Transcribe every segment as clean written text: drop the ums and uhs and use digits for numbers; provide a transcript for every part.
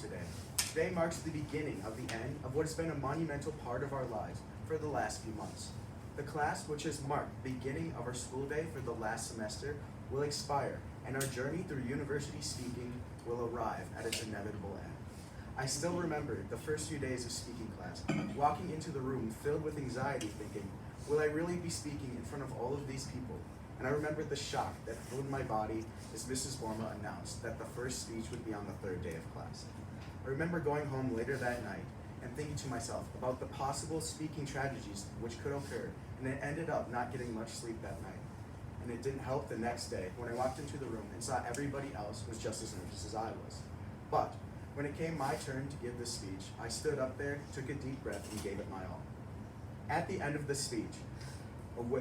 today. Today marks the beginning of the end of what has been a monumental part of our lives for the last few months. The class, which has marked the beginning of our school day for the last semester, will expire, and our journey through university speaking will arrive at its inevitable end. I still remember the first few days of speaking class, walking into the room filled with anxiety thinking, will I really be speaking in front of all of these people? And I remember the shock that filled my body as Mrs. Borma announced that the first speech would be on the third day of class. I remember going home later that night and thinking to myself about the possible speaking tragedies which could occur, and I ended up not getting much sleep that night. And it didn't help the next day when I walked into the room and saw everybody else was just as nervous as I was. But when it came my turn to give this speech, I stood up there, took a deep breath, and gave it my all. At the end of the speech,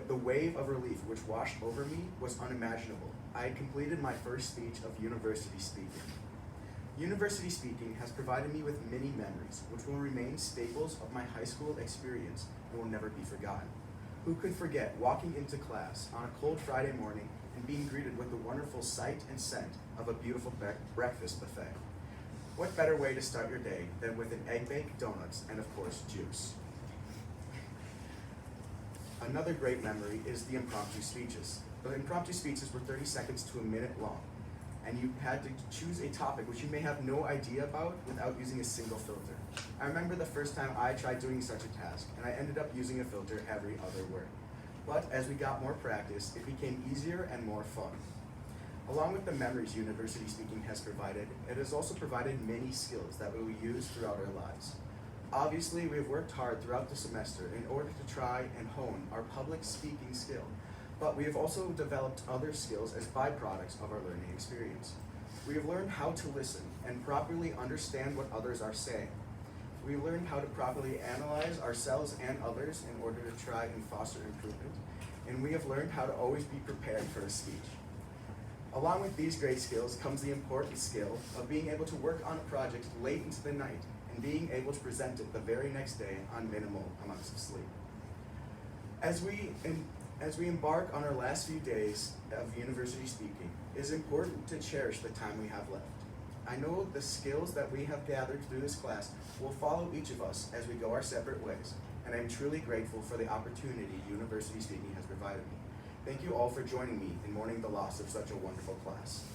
the wave of relief which washed over me was unimaginable. I had completed my first speech of university speaking. University speaking has provided me with many memories, which will remain staples of my high school experience and will never be forgotten. Who could forget walking into class on a cold Friday morning and being greeted with the wonderful sight and scent of a beautiful breakfast buffet? What better way to start your day than with an egg-baked donuts and, of course, juice? Another great memory is the impromptu speeches. The impromptu speeches were 30 seconds to a minute long, and you had to choose a topic which you may have no idea about without using a single filter. I remember the first time I tried doing such a task, and I ended up using a filter every other word. But as we got more practice, it became easier and more fun. Along with the memories university speaking has provided, it has also provided many skills that we will use throughout our lives. Obviously, we have worked hard throughout the semester in order to try and hone our public speaking skill, but we have also developed other skills as byproducts of our learning experience. We have learned how to listen and properly understand what others are saying. We learned how to properly analyze ourselves and others in order to try and foster improvement, and we have learned how to always be prepared for a speech. Along with these great skills comes the important skill of being able to work on a project late into the night and being able to present it the very next day on minimal amounts of sleep. As we embark on our last few days of university speaking, it is important to cherish the time we have left. I know the skills that we have gathered through this class will follow each of us as we go our separate ways, and I am truly grateful for the opportunity university speaking has provided me. Thank you all for joining me in mourning the loss of such a wonderful class.